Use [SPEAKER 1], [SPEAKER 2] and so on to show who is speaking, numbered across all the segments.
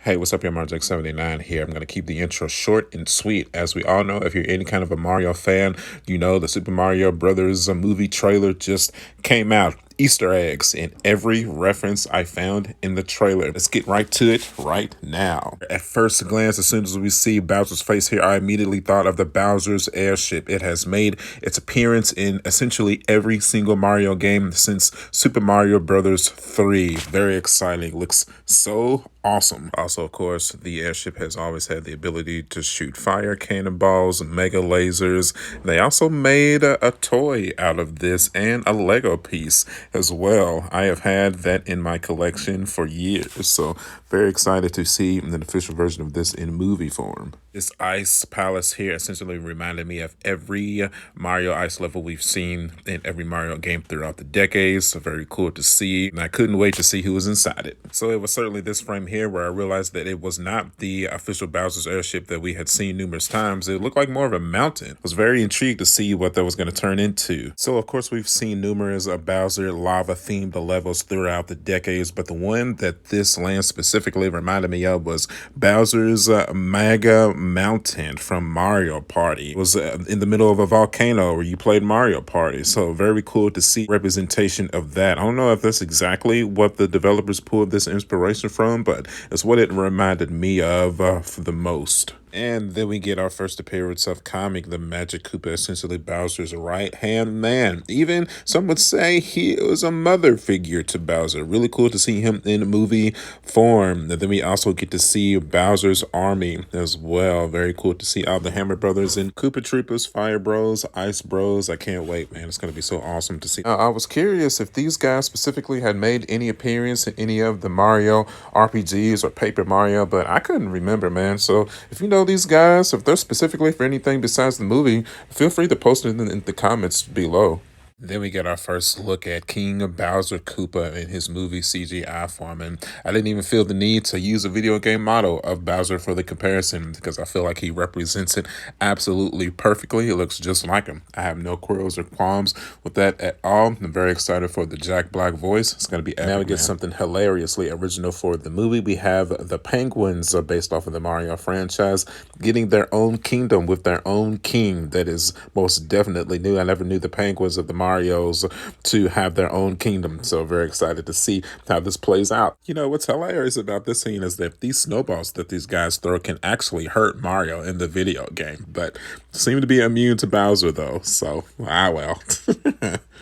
[SPEAKER 1] Hey, what's up, your Marjak79 here. I'm going to keep the intro short and sweet. As we all know, if you're any kind of a Mario fan, you know the Super Mario Brothers movie trailer just came out. Easter eggs in every reference I found in the trailer. Let's get right to it right now. At first glance, as soon as we see Bowser's face here, I immediately thought of the Bowser's airship. It has made its appearance in essentially every single Mario game since Super Mario Brothers 3. Very exciting. Looks so awesome. Also, of course, the airship has always had the ability to shoot fire cannonballs, mega lasers. They also made a toy out of this and a Lego piece as well. I have had that in my collection for years, so very excited to see an official version of this in movie form. This ice palace here essentially reminded me of every Mario ice level we've seen in every Mario game throughout the decades. So very cool to see, and I couldn't wait to see who was inside it. So it was certainly this frame here where I realized that it was not the official Bowser's airship that we had seen numerous times. It looked like more of a mountain. I was very intrigued to see what that was going to turn into. So of course we've seen numerous Bowser lava themed levels throughout the decades, but the one that this land specifically reminded me of was Bowser's Mega Mountain from Mario Party. It was in the middle of a volcano where you played Mario Party. So very cool to see representation of that. I don't know if that's exactly what the developers pulled this inspiration from, but it's what it reminded me of for the most. And then we get our first appearance of Comic, the Magic Koopa, essentially Bowser's right-hand man. Even some would say he was a mother figure to Bowser. Really cool to see him in movie form. And then we also get to see Bowser's army as well. Very cool to see all the Hammer Brothers and Koopa Troopers, Fire Bros, Ice Bros. I can't wait, man. It's going to be so awesome to see. I was curious if these guys specifically had made any appearance in any of the Mario RPGs or Paper Mario, but I couldn't remember, man. So if you know these guys, if they're specifically for anything besides the movie, feel free to post it in the comments below. Then we get our first look at King Bowser Koopa in his movie CGI form, and I didn't even feel the need to use a video game model of Bowser for the comparison because I feel like he represents it absolutely perfectly. It looks just like him. I have no quarrels or qualms with that at all. I'm very excited for the Jack Black voice. It's going to be epic. Now we get something hilariously original for the movie. We have the Penguins based off of the Mario franchise getting their own kingdom with their own king. That is most definitely new. I never knew the Penguins of the Marios to have their own kingdom. So very excited to see how this plays out. You know, what's hilarious about this scene is that these snowballs that these guys throw can actually hurt Mario in the video game, but seem to be immune to Bowser though. So, well.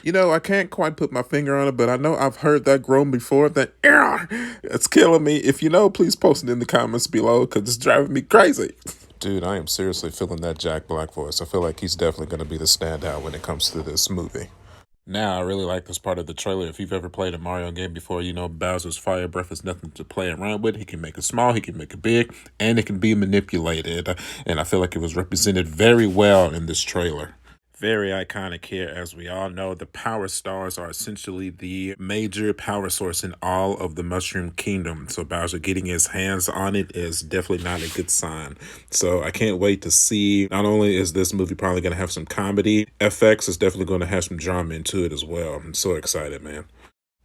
[SPEAKER 1] You know, I can't quite put my finger on it, but I know I've heard that groan before, that it's killing me. If you know, please post it in the comments below because it's driving me crazy. Dude, I am seriously feeling that Jack Black voice. I feel like he's definitely going to be the standout when it comes to this movie. Now, I really like this part of the trailer. If you've ever played a Mario game before, you know Bowser's fire breath is nothing to play around with. He can make it small, he can make it big, and it can be manipulated. And I feel like it was represented very well in this trailer. Very iconic here. As we all know, the power stars are essentially the major power source in all of the Mushroom Kingdom. So Bowser getting his hands on it is definitely not a good sign. So I can't wait to see, not only is this movie probably going to have some comedy effects, it's definitely going to have some drama into it as well. I'm so excited, man.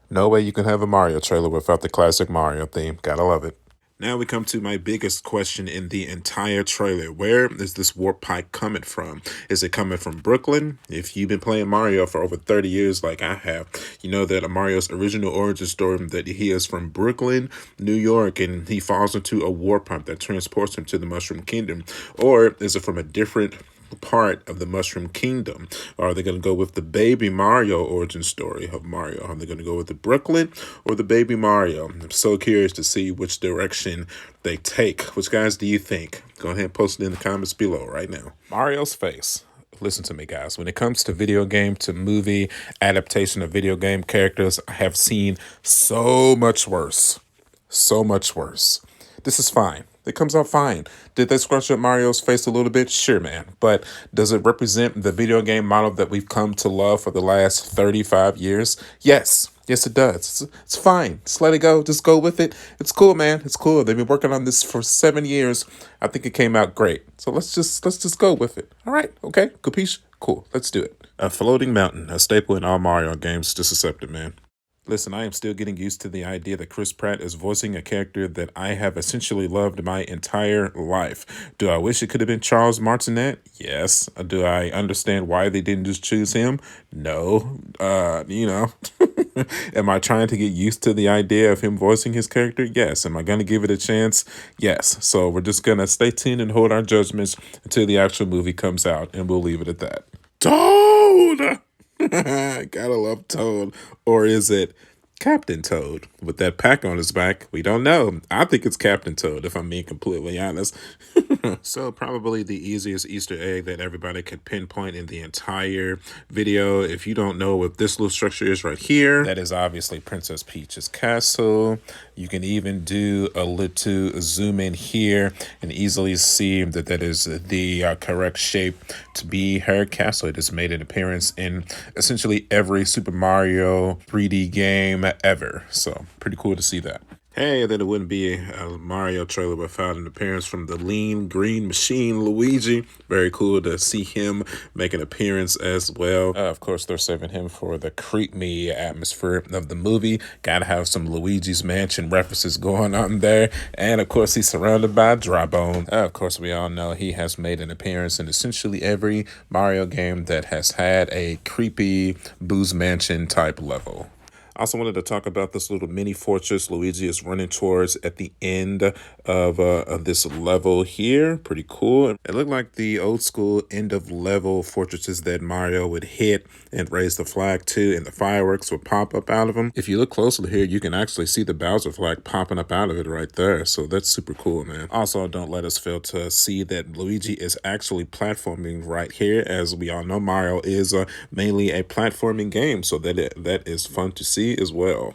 [SPEAKER 1] No way you can have a Mario trailer without the classic Mario theme. Gotta love it. Now we come to my biggest question in the entire trailer. Where is this warp pipe coming from? Is it coming from Brooklyn? If you've been playing Mario for over 30 years like I have, you know that Mario's original origin story that he is from Brooklyn, New York, and he falls into a warp pipe that transports him to the Mushroom Kingdom. Or is it from a different part of the Mushroom Kingdom? Are they going to go with the baby Mario origin story of Mario? Are they going to go with the Brooklyn or the baby Mario? I'm so curious to see which direction they take. Which guys do you think? Go ahead and post it in the comments below right now. Mario's face. Listen to me, guys. When it comes to video game to movie adaptation of video game characters, I have seen so much worse. So much worse. This is fine. It comes out fine. Did they scrunch up Mario's face a little bit? Sure, man. But does it represent the video game model that we've come to love for the last 35 years? Yes. Yes, it does. It's fine. Just let it go. Just go with it. It's cool, man. It's cool. They've been working on this for 7 years. I think it came out great. So let's just go with it. All right. Okay. Capiche? Cool. Let's do it. A floating mountain, a staple in all Mario games. Just accept it, man. Listen, I am still getting used to the idea that Chris Pratt is voicing a character that I have essentially loved my entire life. Do I wish it could have been Charles Martinet? Yes. Do I understand why they didn't just choose him? No. Am I trying to get used to the idea of him voicing his character? Yes. Am I going to give it a chance? Yes. So we're just going to stay tuned and hold our judgments until the actual movie comes out, and we'll leave it at that. Toad! Gotta love Toad. Or is it Captain Toad with that pack on his back? We don't know. I think it's Captain Toad, if I'm being completely honest. So probably the easiest Easter egg that everybody could pinpoint in the entire video. If you don't know what this little structure is right here, that is obviously Princess Peach's castle. You can even do a little zoom in here and easily see that that is the correct shape to be her castle. It has made an appearance in essentially every Super Mario 3D game ever. So pretty cool to see that. Hey, that it wouldn't be a Mario trailer without an appearance from the lean green machine, Luigi. Very cool to see him make an appearance as well. Of course, they're saving him for the creep me atmosphere of the movie. Gotta have some Luigi's Mansion references going on there. And of course, he's surrounded by Drybone. Of course, we all know he has made an appearance in essentially every Mario game that has had a creepy Boo's Mansion type level. I also wanted to talk about this little mini fortress Luigi is running towards at the end of this level here. Pretty cool. It looked like the old school end of level fortresses that Mario would hit and raise the flag to, and the fireworks would pop up out of them. If you look closely here, you can actually see the Bowser flag popping up out of it right there. So that's super cool, man. Also, don't let us fail to see that Luigi is actually platforming right here. As we all know, Mario is mainly a platforming game, so that is fun to see as well.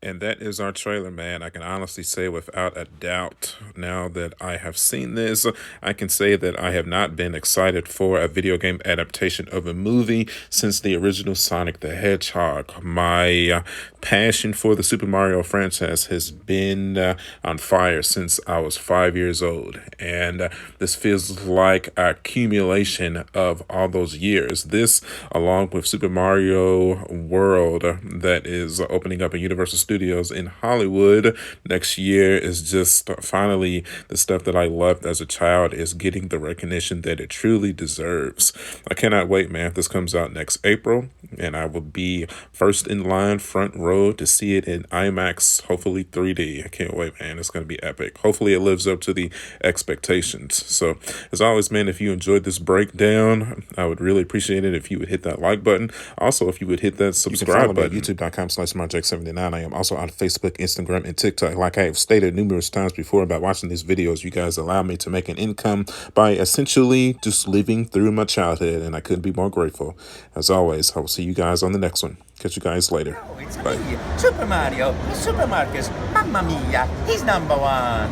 [SPEAKER 1] And that is our trailer, man. I can honestly say without a doubt, now that I have seen this, I can say that I have not been excited for a video game adaptation of a movie since the original Sonic the Hedgehog. My passion for the Super Mario franchise has been on fire since I was 5 years old. And this feels like an accumulation of all those years. This, along with Super Mario World that is opening up in Universal Studios in Hollywood next year, is just finally the stuff that I loved as a child is getting the recognition that it truly deserves. I cannot wait, man. This comes out next April, and I will be first in line, front row, to see it in IMAX, hopefully 3D. I can't wait, man. It's going to be epic. Hopefully it lives up to the expectations. So as always, man, if you enjoyed this breakdown, I would really appreciate it if you would hit that like button. Also, if you would hit that subscribe button. youtube.com/marjack79. I am also on Facebook, Instagram, and TikTok. Like I have stated numerous times before about watching these videos, you guys allow me to make an income by essentially just living through my childhood, and I couldn't be more grateful. As always, I will see you guys on the next one. Catch you guys later.
[SPEAKER 2] Oh, it's
[SPEAKER 1] Bye.
[SPEAKER 2] me, Super Mario, Super Marcus. Mamma mia, he's number one.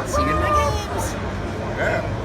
[SPEAKER 2] See you in the games.
[SPEAKER 3] Yeah.